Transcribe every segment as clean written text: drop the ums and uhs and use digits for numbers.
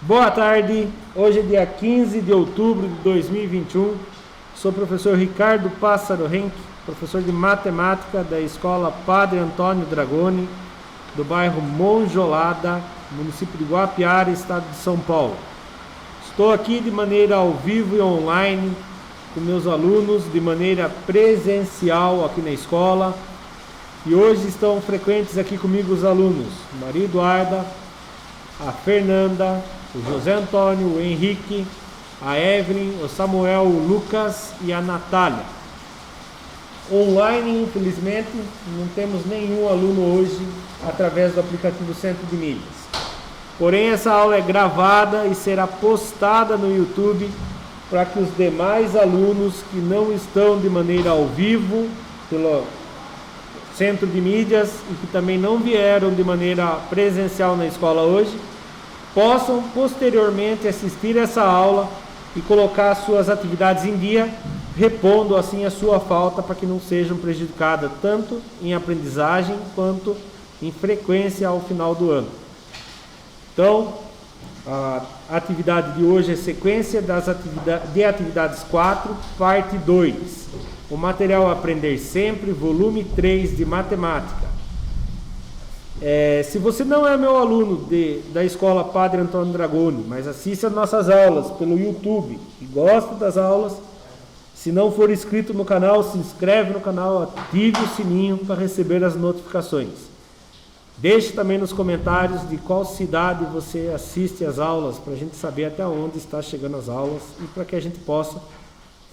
Boa tarde, hoje é dia 15 de outubro de 2021. Sou o professor Ricardo Pássaro Henck, professor de matemática da Escola Padre Antônio Dragoni, do bairro Monjolada, município de Guapiara, estado de São Paulo. Estou aqui de maneira ao vivo e online com meus alunos, de maneira presencial aqui na escola. E hoje estão frequentes aqui comigo os alunos Maria Eduarda, a Fernanda, o José Antônio, o Henrique, a Evelyn, o Samuel, o Lucas e a Natália. Online, infelizmente, não temos nenhum aluno hoje através do aplicativo Centro de Mídias. Porém, essa aula é gravada e será postada no YouTube para que os demais alunos que não estão de maneira ao vivo pelo Centro de Mídias e que também não vieram de maneira presencial na escola hoje, possam posteriormente assistir essa aula e colocar suas atividades em dia, repondo assim a sua falta para que não sejam prejudicadas tanto em aprendizagem quanto em frequência ao final do ano. Então, a atividade de hoje é sequência de atividades 4, parte 2. O material Aprender Sempre, volume 3 de matemática. Se você não é meu aluno da Escola Padre Antônio Dragoni, mas assiste as nossas aulas pelo YouTube e gosta das aulas, se não for inscrito no canal, se inscreve no canal, ative o sininho para receber as notificações. Deixe também nos comentários de qual cidade você assiste as aulas, para a gente saber até onde está chegando as aulas e para que a gente possa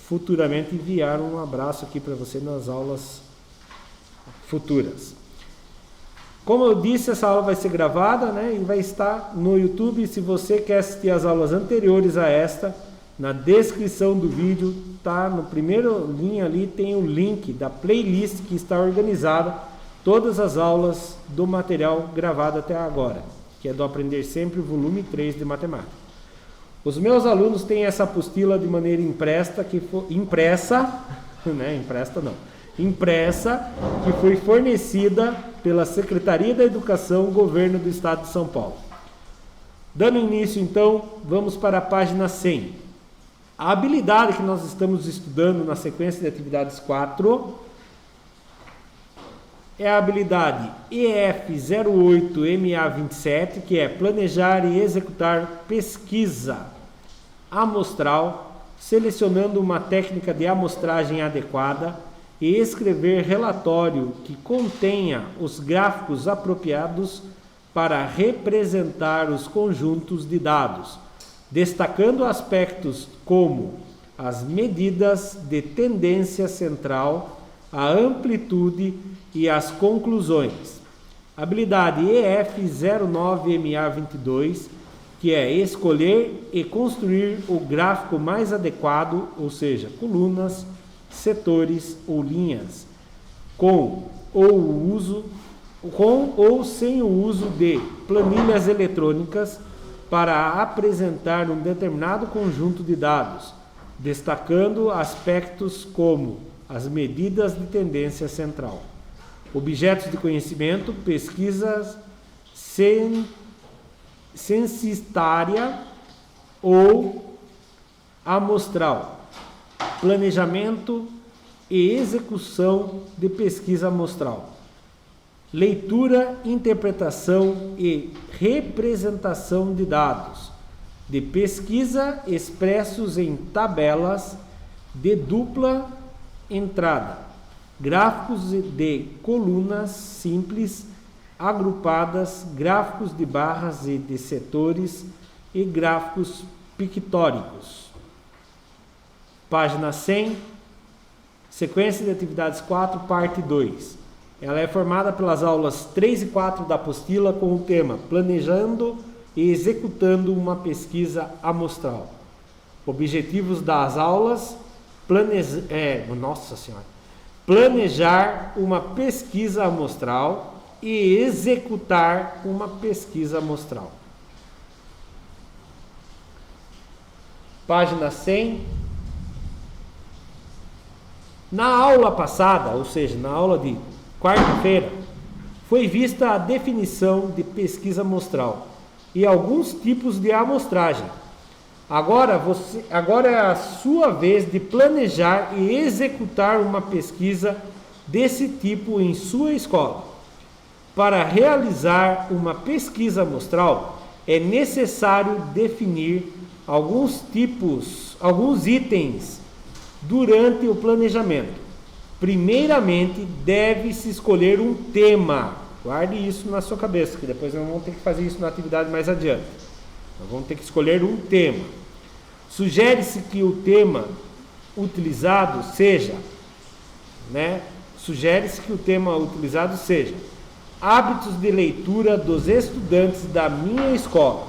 futuramente enviar um abraço aqui para você nas aulas futuras. Como eu disse, essa aula vai ser gravada, né, e vai estar no YouTube. Se você quer assistir as aulas anteriores a esta, na descrição do vídeo, tá, no primeiro linha ali tem o link da playlist que está organizada todas as aulas do material gravado até agora, que é do Aprender Sempre, volume 3 de matemática. Os meus alunos têm essa apostila de maneira impressa, que foi fornecida pela Secretaria da Educação, Governo do Estado de São Paulo. Dando início, então, vamos para a página 100. A habilidade que nós estamos estudando na sequência de atividades 4 é a habilidade EF08MA27, que é planejar e executar pesquisa amostral, selecionando uma técnica de amostragem adequada e escrever relatório que contenha os gráficos apropriados para representar os conjuntos de dados, destacando aspectos como as medidas de tendência central, a amplitude e as conclusões. Habilidade EF09MA22, que é escolher e construir o gráfico mais adequado, ou seja, colunas, setores ou linhas, com ou sem o uso de planilhas eletrônicas para apresentar um determinado conjunto de dados, destacando aspectos como as medidas de tendência central. Objetos de conhecimento, pesquisas censitária ou amostral, planejamento e execução de pesquisa amostral, leitura, interpretação e representação de dados de pesquisa expressos em tabelas de dupla entrada, gráficos de colunas simples agrupadas, gráficos de barras e de setores e gráficos pictóricos. Página 100, sequência de atividades 4, parte 2. Ela é formada pelas aulas 3 e 4 da apostila com o tema Planejando e Executando uma Pesquisa Amostral. Objetivos das aulas: planejar uma pesquisa amostral e executar uma pesquisa amostral. Página 100. Na aula passada, ou seja, na aula de quarta-feira, foi vista a definição de pesquisa amostral, e alguns tipos de amostragem. Agora é a sua vez de planejar e executar uma pesquisa desse tipo em sua escola. Para realizar uma pesquisa amostral, é necessário definir alguns itens durante o planejamento. Primeiramente, deve-se escolher um tema. Guarde isso na sua cabeça, que depois nós vamos ter que fazer isso na atividade mais adiante. Nós vamos ter que escolher um tema. Sugere-se que o tema utilizado seja, hábitos de leitura dos estudantes da minha escola.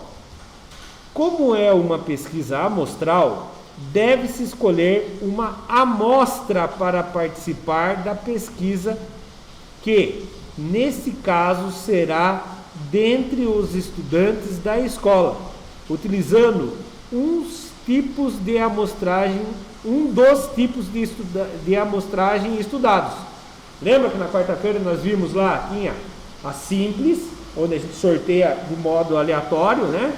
Como é uma pesquisa amostral, deve-se escolher uma amostra para participar da pesquisa, que, nesse caso, será dentre os estudantes da escola, utilizando um dos tipos de amostragem estudados. Lembra que na quarta-feira nós vimos lá, tinha a simples, onde a gente sorteia de modo aleatório, né?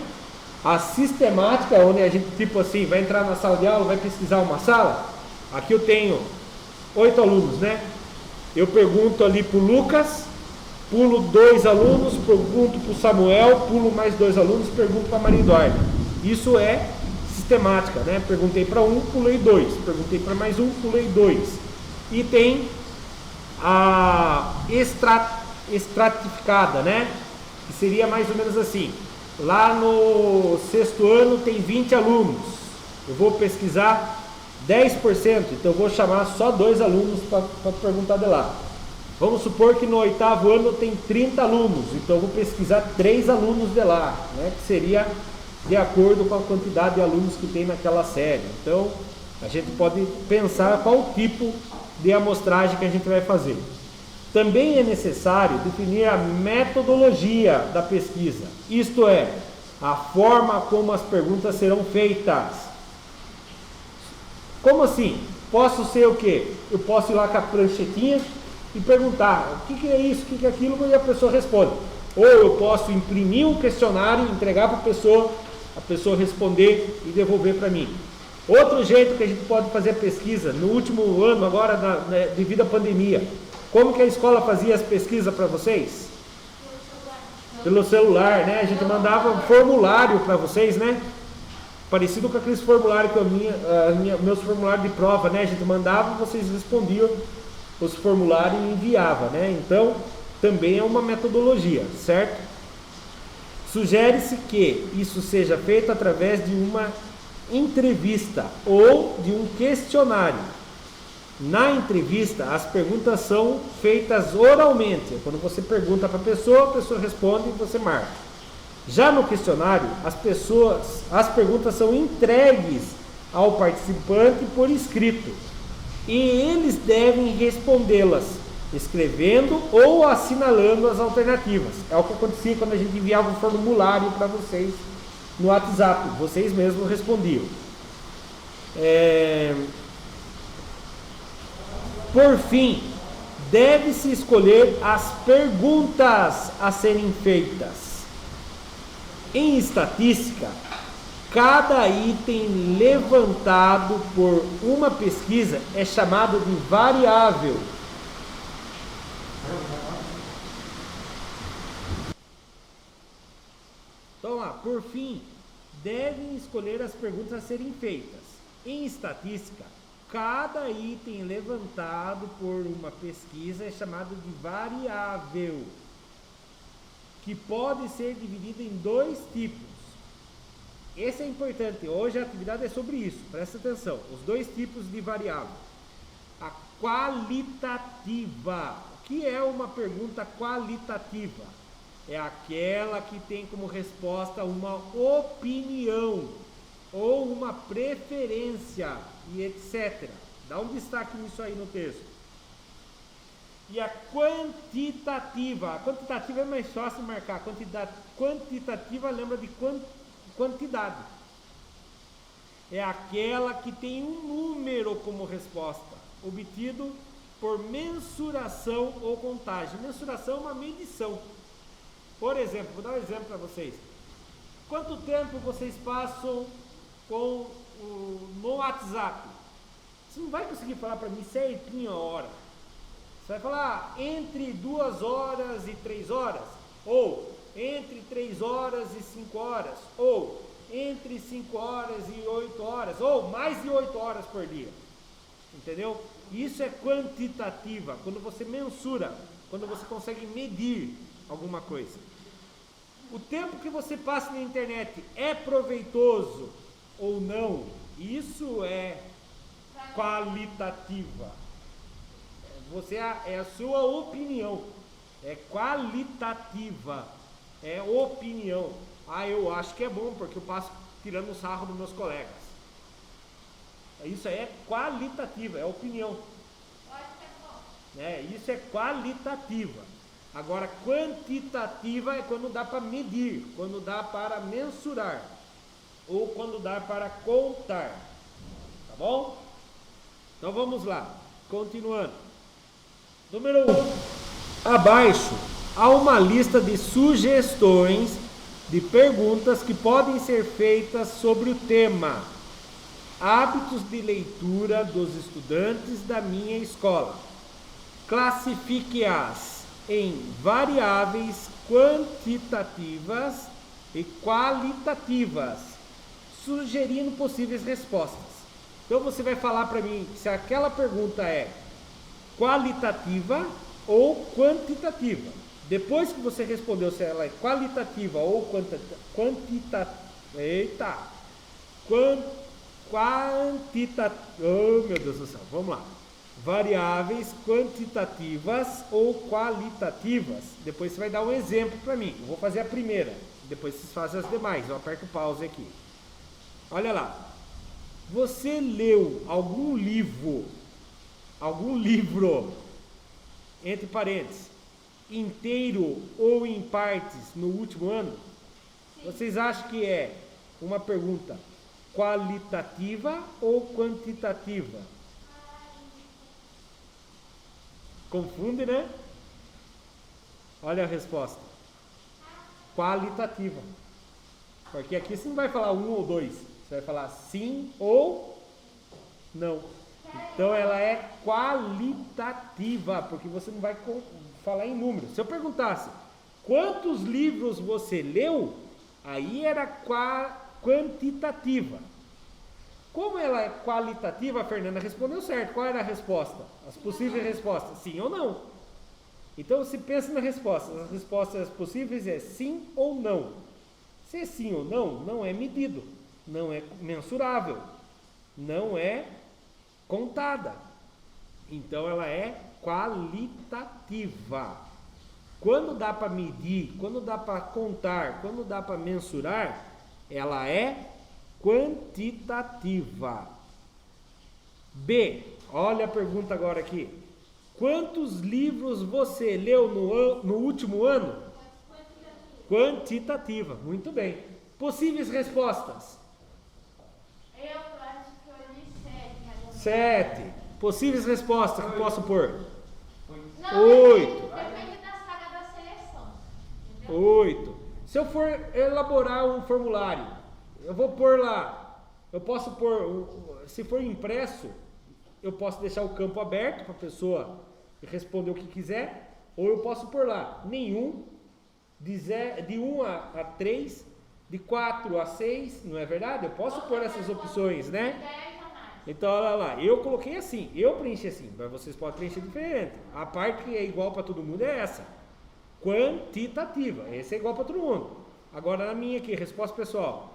A sistemática, onde a gente, tipo assim, vai entrar na sala de aula, vai pesquisar uma sala. Aqui eu tenho 8 alunos, né? Eu pergunto ali para o Lucas, pulo 2 alunos, pergunto para o Samuel, pulo mais 2 alunos, pergunto para a Maria Eduarda. Isso é sistemática, né? Perguntei para um, pulei 2. Perguntei para mais um, pulei 2. E tem a estratificada, né? Que seria mais ou menos assim. Lá no 6º ano tem 20 alunos. Eu vou pesquisar 10%, então eu vou chamar só 2 alunos para perguntar de lá. Vamos supor que no 8º ano tem 30 alunos, então eu vou pesquisar 3 alunos de lá, né? Que seria de acordo com a quantidade de alunos que tem naquela série. Então a gente pode pensar qual tipo de amostragem que a gente vai fazer. Também é necessário definir a metodologia da pesquisa, isto é, a forma como as perguntas serão feitas. Como assim? Posso ser o quê? Eu posso ir lá com a pranchetinha e perguntar o que é isso, o que é aquilo, e a pessoa responde. Ou eu posso imprimir um questionário, entregar para a pessoa responder e devolver para mim. Outro jeito que a gente pode fazer a pesquisa, no último ano agora, devido à pandemia, como que a escola fazia as pesquisas para vocês? Pelo celular, né? A gente mandava um formulário para vocês, né? Parecido com aqueles formulários que meus formulários de prova, né? A gente mandava, vocês respondiam os formulários e enviava, né? Então, também é uma metodologia, certo? Sugere-se que isso seja feito através de uma entrevista ou de um questionário. Na entrevista, as perguntas são feitas oralmente. Quando você pergunta para a pessoa responde e você marca. Já no questionário, as perguntas são entregues ao participante por escrito e eles devem respondê-las escrevendo ou assinalando as alternativas. É o que acontecia quando a gente enviava um formulário para vocês no WhatsApp. Vocês mesmos respondiam. Por fim, deve-se escolher as perguntas a serem feitas. Em estatística, cada item levantado por uma pesquisa é chamado de variável. Então, por fim, devem escolher as perguntas a serem feitas. Em estatística, cada item levantado por uma pesquisa é chamado de variável, que pode ser dividido em 2 tipos. Esse é importante, hoje a atividade é sobre isso, presta atenção. Os 2 tipos de variável. A qualitativa. O que é uma pergunta qualitativa? É aquela que tem como resposta uma opinião ou uma preferência e etc. Dá um destaque nisso aí no texto. E a quantitativa. A quantitativa é mais fácil de marcar. Quantitativa lembra de quantidade. É aquela que tem um número como resposta, obtido por mensuração ou contagem. Mensuração é uma medição. Por exemplo, vou dar um exemplo para vocês. Quanto tempo vocês passam no WhatsApp? Você não vai conseguir falar para mim certinho a hora. Você vai falar entre 2 horas e 3 horas, ou entre 3 horas e 5 horas, ou entre 5 horas e 8 horas, ou mais de 8 horas por dia. Entendeu? Isso é quantitativa, quando você mensura, quando você consegue medir alguma coisa. O tempo que você passa na internet é proveitoso ou não? Isso é qualitativa. É a sua opinião. É qualitativa. É opinião. Eu acho que é bom porque eu passo tirando o sarro dos meus colegas. Isso é qualitativa, é opinião. Isso é qualitativa. Agora, quantitativa é quando dá para medir, quando dá para mensurar, ou quando dá para contar. Tá bom? Então vamos lá, continuando. Número 1. Abaixo há uma lista de sugestões de perguntas que podem ser feitas sobre o tema hábitos de leitura dos estudantes da minha escola. Classifique-as em variáveis quantitativas e qualitativas, sugerindo possíveis respostas. Então você vai falar para mim se aquela pergunta é qualitativa ou quantitativa. Depois que você respondeu se ela é qualitativa ou quantitativa, oh meu Deus do céu, vamos lá. Variáveis quantitativas ou qualitativas. Depois você vai dar um exemplo para mim. Eu vou fazer a primeira, depois vocês fazem as demais. Eu aperto pause aqui. Olha lá. Você leu algum livro, entre parênteses, inteiro ou em partes no último ano? Sim. Vocês acham que é uma pergunta qualitativa ou quantitativa? Confunde, né? Olha a resposta. Qualitativa. Porque aqui você não vai falar 1 ou 2. Você vai falar sim ou não. Então ela é qualitativa, porque você não vai falar em números. Se eu perguntasse quantos livros você leu, aí era quantitativa. Como ela é qualitativa, a Fernanda respondeu certo. Qual era a resposta? As possíveis respostas, sim ou não. Então se pensa na resposta. As respostas possíveis é sim ou não. Se é sim ou não, não é medido, não é mensurável, não é contada. Então ela é qualitativa. Quando dá para medir, quando dá para contar, quando dá para mensurar, ela é quantitativa. B, olha a pergunta agora aqui. Quantos livros você leu no último ano? Quantitativa, muito bem. Possíveis respostas? Eu acho que eu li 7. 7. Possíveis respostas que eu posso pôr? 8. Depende da saga da seleção. 8. Se eu for elaborar um formulário, eu vou pôr lá, eu posso pôr, se for impresso, eu posso deixar o campo aberto para a pessoa responder o que quiser, ou eu posso pôr lá, nenhum, de 1 a 3, de 4 a 6, não é verdade? Eu posso pôr essas opções, né? Então, olha lá, eu coloquei assim, eu preenchi assim, mas vocês podem preencher diferente. A parte que é igual para todo mundo é essa, quantitativa, esse é igual para todo mundo. Agora na minha aqui, resposta pessoal,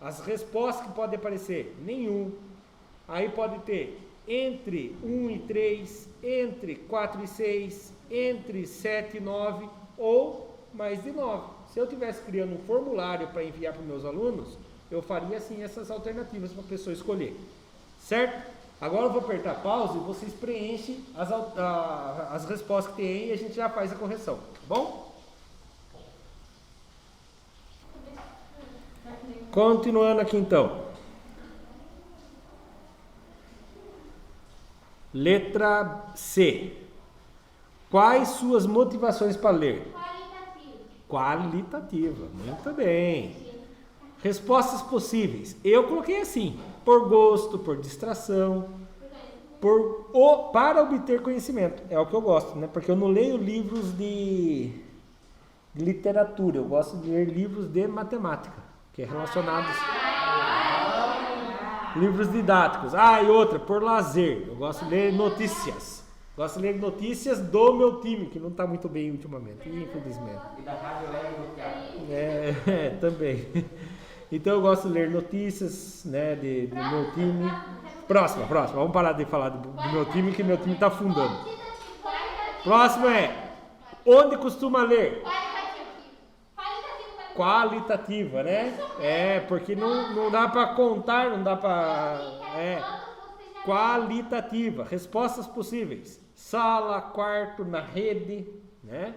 as respostas que podem aparecer, nenhum, aí pode ter entre 1 e 3, entre 4 e 6, entre 7 e 9, ou mais de 9. Se eu estivesse criando um formulário para enviar para os meus alunos, eu faria assim essas alternativas para a pessoa escolher. Certo? Agora eu vou apertar pause e vocês preenchem as respostas que tem aí e a gente já faz a correção. Tá bom? Continuando aqui então. Letra C. Quais suas motivações para ler? Qualitativa. Qualitativa, muito bem. Respostas possíveis. Eu coloquei assim: por gosto, por distração, para obter conhecimento. É o que eu gosto, né? Porque eu não leio livros de literatura, eu gosto de ler livros de matemática, que é relacionados livros didáticos. E outra, por lazer, eu gosto de ler notícias. Gosto de ler notícias do meu time, que não está muito bem ultimamente, infelizmente. E da Rádio Também. Então eu gosto de ler notícias, né, do meu time. Próxima. Vamos parar de falar do meu time, que meu time está afundando. Próximo é: onde costuma ler? Qualitativa, né? Porque não dá para contar, não dá para... Qualitativa. Respostas possíveis: sala, quarto, na rede, né?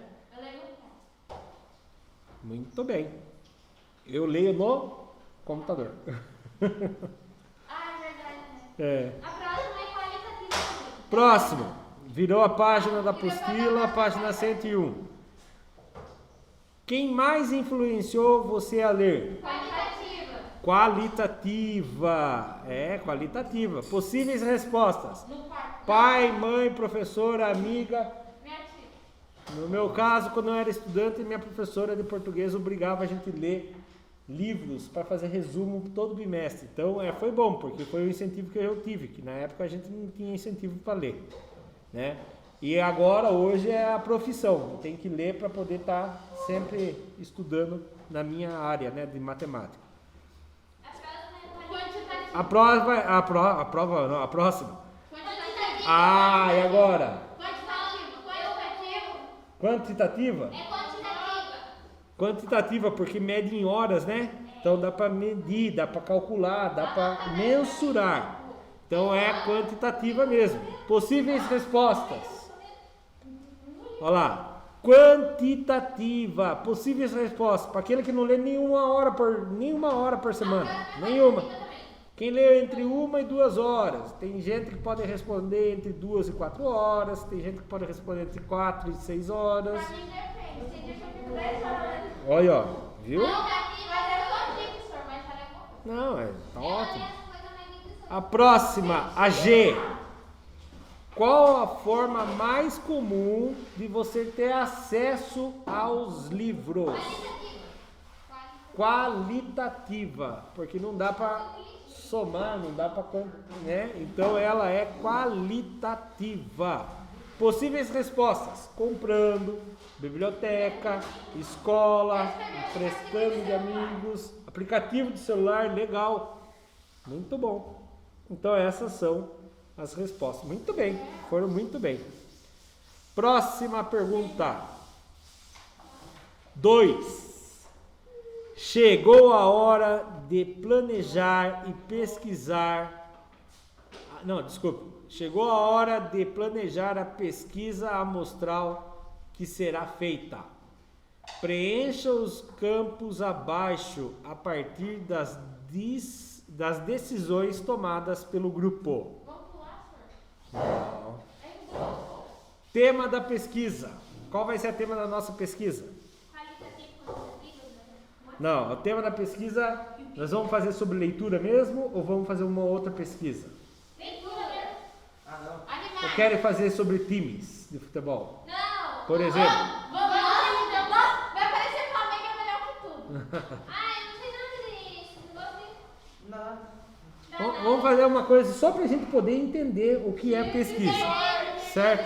Muito bem. Eu leio no computador. É verdade, né? A próxima é qualitativa. Próximo. Virou a página da apostila, página 101. Quem mais influenciou você a ler? Qualitativa. Qualitativa. Possíveis respostas: pai, mãe, professora, amiga. Minha tia. No meu caso, quando eu era estudante, minha professora de português obrigava a gente a ler livros para fazer resumo todo bimestre. Então, foi bom, porque foi o incentivo que eu tive, que na época a gente não tinha incentivo para ler, né? E agora, hoje, é a profissão. Tem que ler para poder estar sempre estudando na minha área, né, de matemática. A próxima. E agora? Quantitativa? Quantitativa, porque mede em horas, né? Então dá para medir, dá para calcular, dá para mensurar. Então é quantitativa mesmo. Possíveis respostas. Olha lá. Quantitativa. Possíveis respostas. Para aquele que não lê nenhuma hora por semana. Nenhuma. Quem lê entre 1 e 2 horas. Tem gente que pode responder entre 2 e 4 horas. Tem gente que pode responder entre 4 e 6 horas. Olha, ó. Viu? Não, tá ótimo. A próxima, a G. Qual a forma mais comum de você ter acesso aos livros? Qualitativa, porque não dá para somar, não dá para, né? Então ela é qualitativa. Possíveis respostas: comprando, biblioteca, escola, emprestando de amigos, aplicativo de celular, legal. Muito bom. Então essas são as respostas. Muito bem, foram muito bem. Próxima pergunta. 2. Chegou a hora de planejar e pesquisar. Chegou a hora de planejar a pesquisa amostral que será feita. Preencha os campos abaixo a partir das decisões tomadas pelo grupo. Não. Tema da pesquisa. Qual vai ser o tema da nossa pesquisa? Não, o tema da pesquisa, nós vamos fazer sobre leitura mesmo ou vamos fazer uma outra pesquisa? Leitura mesmo. Ou querem fazer sobre times de futebol? Não. Por exemplo? Vai parecer Flamengo é melhor que tudo. Eu não sei nada disso. Vamos fazer uma coisa só para a gente poder entender o que é pesquisa. Certo?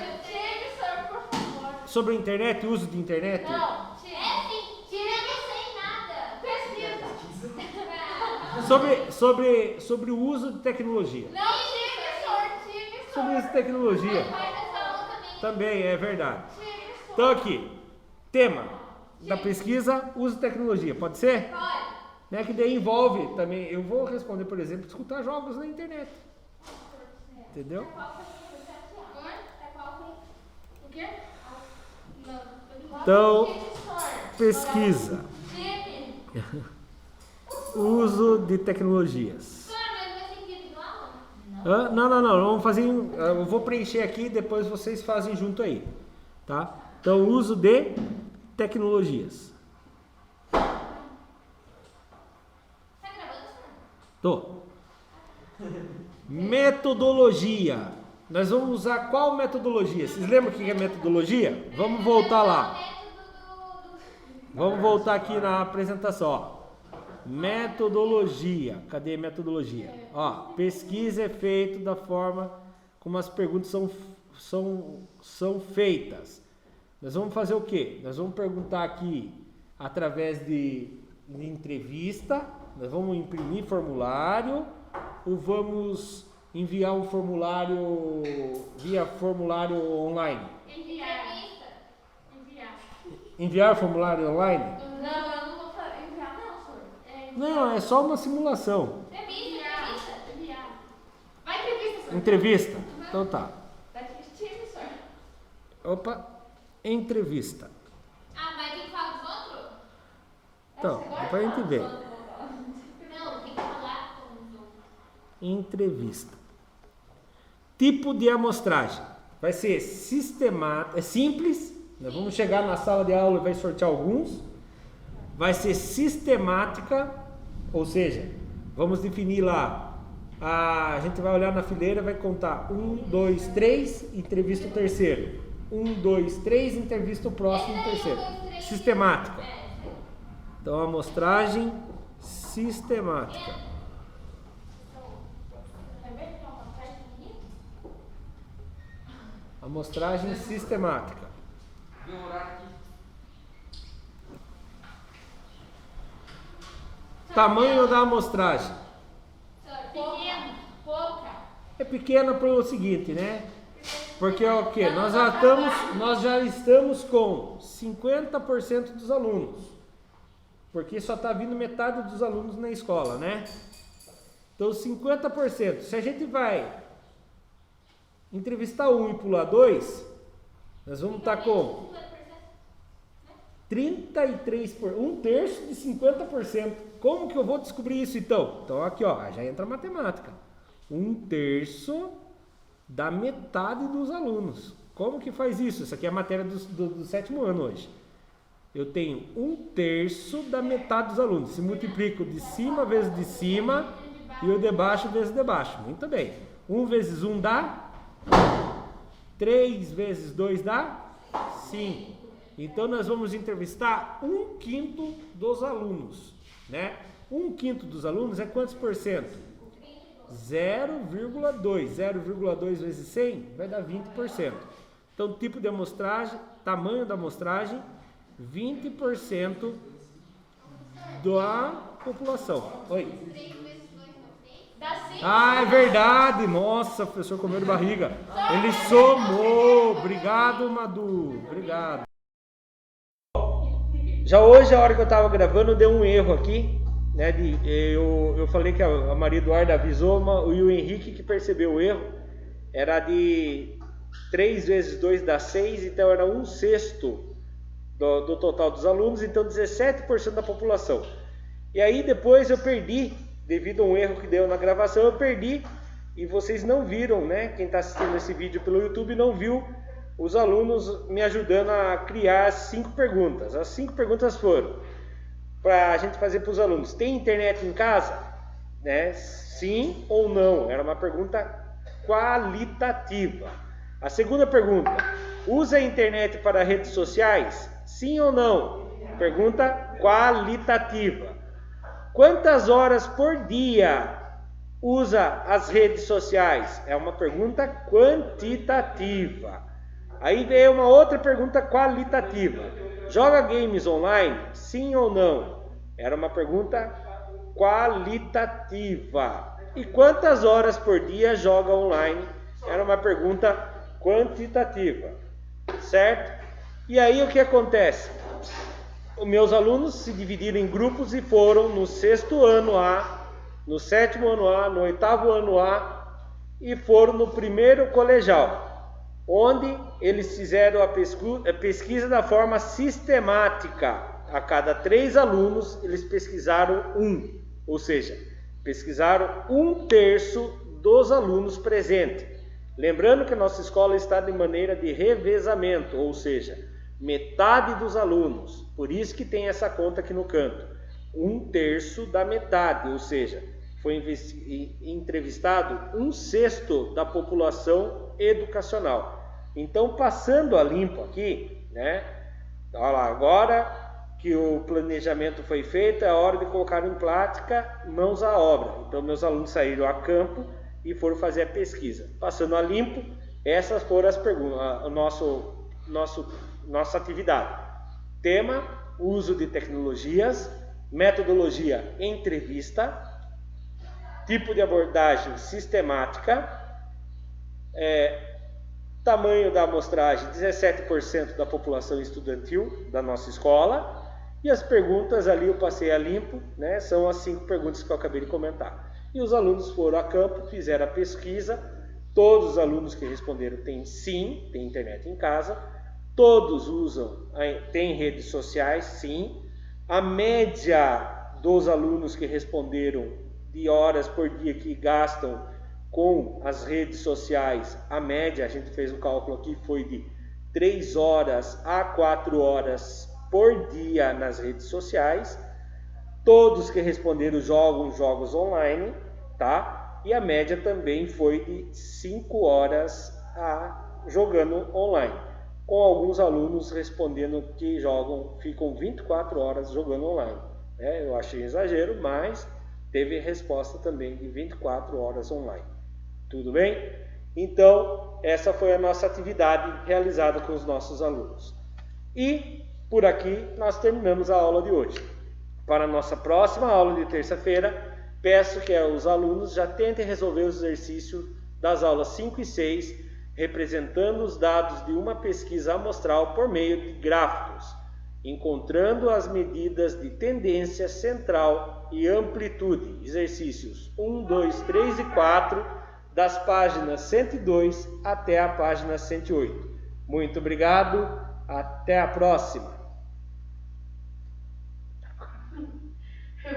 Por favor. Sobre a internet, uso de internet? Não. Sobre o uso de tecnologia. Não, Sobre o uso de tecnologia. Também é verdade. Então aqui, tema da pesquisa, uso de tecnologia. Pode ser? Pode. Né, que daí envolve também, eu vou responder, por exemplo, escutar jogos na internet. Entendeu? O quê? Então, pesquisa. Uso de tecnologias. Não, vamos fazer. Eu vou preencher aqui e depois vocês fazem junto aí, tá? Então, uso de tecnologias. Tô. Metodologia. Nós vamos usar qual metodologia? Vocês lembram o que é metodologia? Vamos voltar lá. Vamos voltar aqui na apresentação. Ó. Metodologia. Cadê a metodologia? Ó, pesquisa é feita da forma como as perguntas são feitas. Nós vamos fazer o quê? Nós vamos perguntar aqui através de entrevista. Nós vamos imprimir formulário ou vamos enviar um formulário via formulário online? Enviar formulário online? Não, eu não vou enviar não, senhor. Não, é só uma simulação. Enviar. Vai entrevista, senhor. Entrevista? Então tá. Tá assistindo, senhor. Opa, entrevista. Ah, mas tem que falar dos outros? Então, depois a gente vê. Não, tem que falar com os outros. Entrevista. Tipo de amostragem. Vai ser sistemática, é simples. Nós vamos chegar na sala de aula e vai sortear alguns. Vai ser sistemática, ou seja, vamos definir lá. A gente vai olhar na fileira, vai contar 1, 2, 3, entrevista o terceiro. 1, 2, 3, entrevista o próximo terceiro. Sistemática. Então, amostragem sistemática. Amostragem sistemática. Tamanho da amostragem. Pequeno, pouca. É pequena pelo seguinte, né? Porque é o que? Nós já estamos com 50% dos alunos. Porque só está vindo metade dos alunos na escola, né? Então 50%. Se a gente vai entrevistar um e pular dois, nós vamos estar com 33%, um terço de 50%. Como que eu vou descobrir isso então? Então aqui ó, já entra a matemática. Um terço da metade dos alunos. Como que faz isso? Isso aqui é a matéria do sétimo ano hoje. Eu tenho um terço da metade dos alunos. Se multiplico de cima vezes de cima e o de baixo vezes de baixo. Muito bem. 1 vezes 1 dá 3 vezes 2 dá 5. Então nós vamos entrevistar 1/5 dos alunos, né? 1/5 dos alunos é quantos por cento? 0,2. 0,2 vezes 100 vai dar 20%. Então tipo de amostragem, tamanho da amostragem, 20% da população. Oi. Ah, é verdade. Nossa, o professor comeu de barriga. Ele somou. Obrigado, Madu. Obrigado. Já hoje, a hora que eu estava gravando, deu um erro aqui, né? Eu falei que a Maria Eduarda avisou e o Henrique que percebeu o erro. Era de 3 vezes 2 dá 6, então era 1/6 do total dos alunos, então 17% da população. E aí depois eu perdi, devido a um erro que deu na gravação, eu perdi e vocês não viram, né? Quem está assistindo esse vídeo pelo YouTube não viu os alunos me ajudando a criar as 5 perguntas. As 5 perguntas foram para a gente fazer para os alunos: tem internet em casa? Né? Sim ou não? Era uma pergunta qualitativa. A segunda pergunta: usa a internet para redes sociais? Sim ou não? Pergunta qualitativa. Quantas horas por dia usa as redes sociais? É uma pergunta quantitativa. Aí veio uma outra pergunta qualitativa. Joga games online? Sim ou não? Era uma pergunta qualitativa. E quantas horas por dia joga online? Era uma pergunta quantitativa. Certo? E aí o que acontece? Os meus alunos se dividiram em grupos e foram no 6º ano A, no 7º ano A, no 8º ano A e foram no 1º colegial, onde eles fizeram a pesquisa da forma sistemática. A cada 3 alunos eles pesquisaram um, ou seja, pesquisaram 1/3 dos alunos presentes. Lembrando que a nossa escola está de maneira de revezamento, ou seja, metade dos alunos. Por isso que tem essa conta aqui no canto. 1/3 da metade, ou seja, foi entrevistado 1/6 da população educacional. Então, passando a limpo aqui, né? Olha lá, agora que o planejamento foi feito, é hora de colocar em prática, mãos à obra. Então, meus alunos saíram a campo e foram fazer a pesquisa. Passando a limpo, essas foram as perguntas, nossa atividade. Tema, uso de tecnologias, metodologia, entrevista, tipo de abordagem sistemática, tamanho da amostragem, 17% da população estudantil da nossa escola. E as perguntas ali eu passei a limpo, né? São as 5 perguntas que eu acabei de comentar. E os alunos foram a campo, fizeram a pesquisa. Todos os alunos que responderam têm sim, tem internet em casa. Todos usam, tem redes sociais, sim. A média dos alunos que responderam de horas por dia que gastam com as redes sociais, a média, a gente fez um cálculo aqui, foi de 3 horas a 4 horas por dia nas redes sociais. Todos que responderam jogam jogos online, tá? E a média também foi de 5 horas jogando online, com alguns alunos respondendo que ficam 24 horas jogando online. Eu achei exagero, mas teve resposta também de 24 horas online. Tudo bem? Então, essa foi a nossa atividade realizada com os nossos alunos. E por aqui nós terminamos a aula de hoje. Para a nossa próxima aula de terça-feira, peço que os alunos já tentem resolver os exercícios das aulas 5 e 6, representando os dados de uma pesquisa amostral por meio de gráficos, encontrando as medidas de tendência central e amplitude, exercícios 1, 2, 3 e 4, das páginas 102 até a página 108. Muito obrigado, até a próxima!